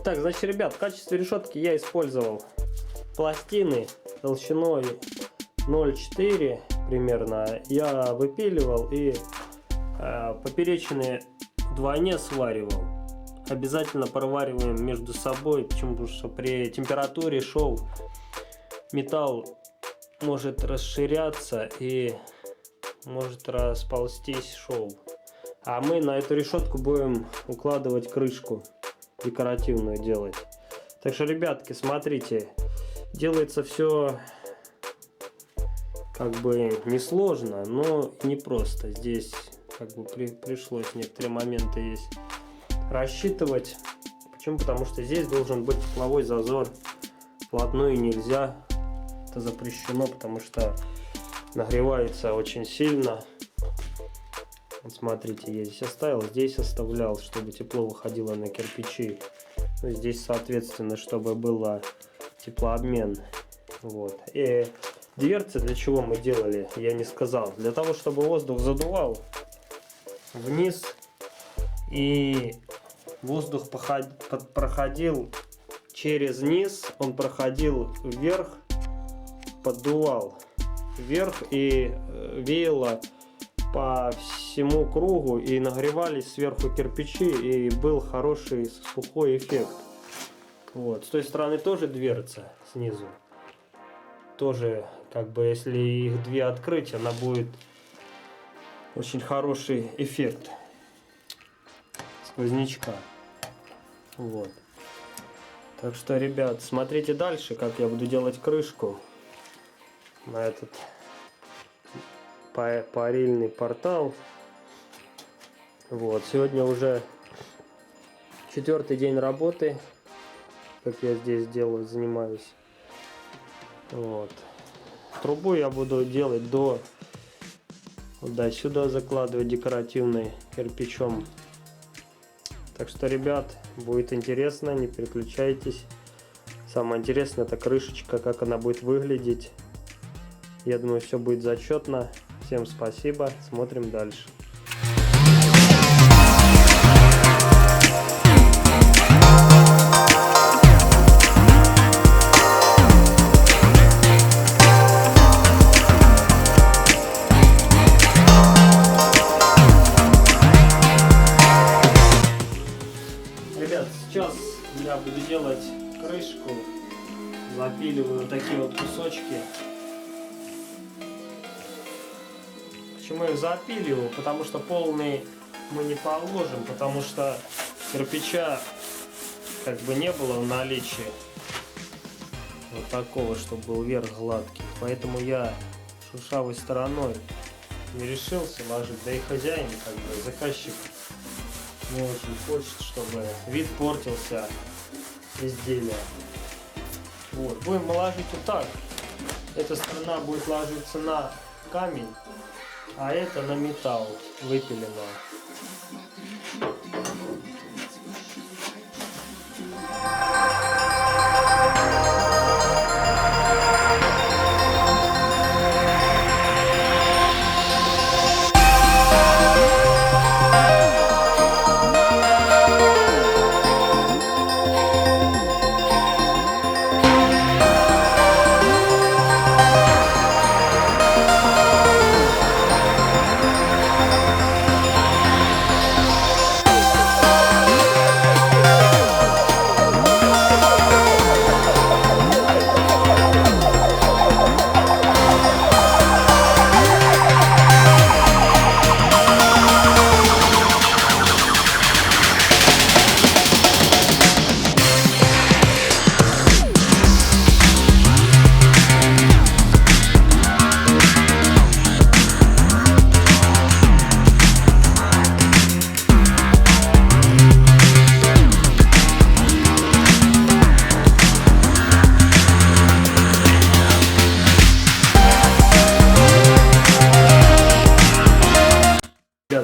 Так, значит, ребят, в качестве решетки я использовал пластины толщиной 0,4 примерно. Я выпиливал и поперечные вдвойне сваривал. Обязательно провариваем между собой, потому что при температуре шов металл может расширяться и может расползтись шов. А мы на эту решетку будем укладывать крышку декоративную делать. Так что, ребятки, смотрите, делается все как бы несложно, но не просто. Здесь как бы пришлось некоторые моменты есть рассчитывать. Почему? Потому что здесь должен быть тепловой зазор. Вплотную нельзя, это запрещено, потому что нагревается очень сильно. Вот смотрите, я здесь оставил, здесь оставлял, чтобы тепло выходило на кирпичи. Ну, здесь, соответственно, чтобы было теплообмен. Вот. И дверцы для чего мы делали, я не сказал. Для того, чтобы воздух задувал вниз и воздух проходил через низ, он проходил вверх, поддувал вверх и веяло по всему кругу, и нагревались сверху кирпичи, и был хороший сухой эффект. Вот. С той стороны тоже дверца снизу. Тоже, как бы, если их две открыть, она будет очень хороший эффект сквознячка. Вот. Так что, ребят, смотрите дальше, как я буду делать крышку на этот парильный портал. Вот, сегодня уже 4-й день работы, как я здесь делаю, занимаюсь. Вот. Трубу я буду делать до сюда закладывать декоративный кирпичом. Так что, ребят, будет интересно, не переключайтесь. Самое интересное — это крышечка, как она будет выглядеть. Я думаю, все будет зачетно. Всем спасибо, смотрим дальше. Ребят, сейчас я буду делать крышку. Запиливаю вот такие вот кусочки. Почему я запиливаю? Потому что полный мы не положим, потому что кирпича как бы не было в наличии вот такого, чтобы был верх гладкий. Поэтому я шершавой стороной не решился ложить. Да и хозяин, как бы заказчик, не очень хочет, чтобы вид портился изделия. Вот. Будем ложить вот так. Эта сторона будет ложиться на камень, а это на металл выпиленного.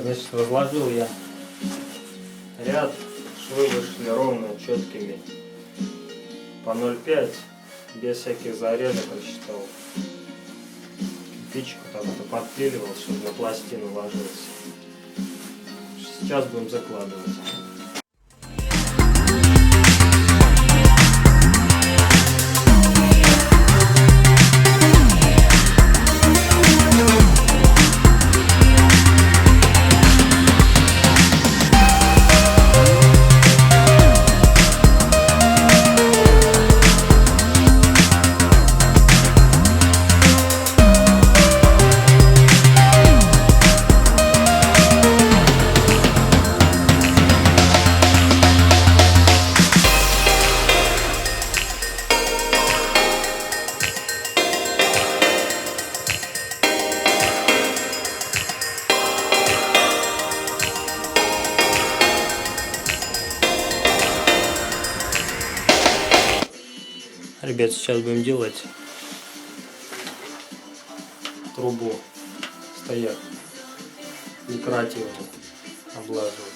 Значит, разложил я ряд, швы вышли ровно, четкими, по 0,5, без всяких зарядок рассчитал. Кирпичик вот так вот подпиливал, чтобы на пластину ложился. Сейчас будем закладывать. Ребят, сейчас будем делать трубу, стояк декоративную, облаживать.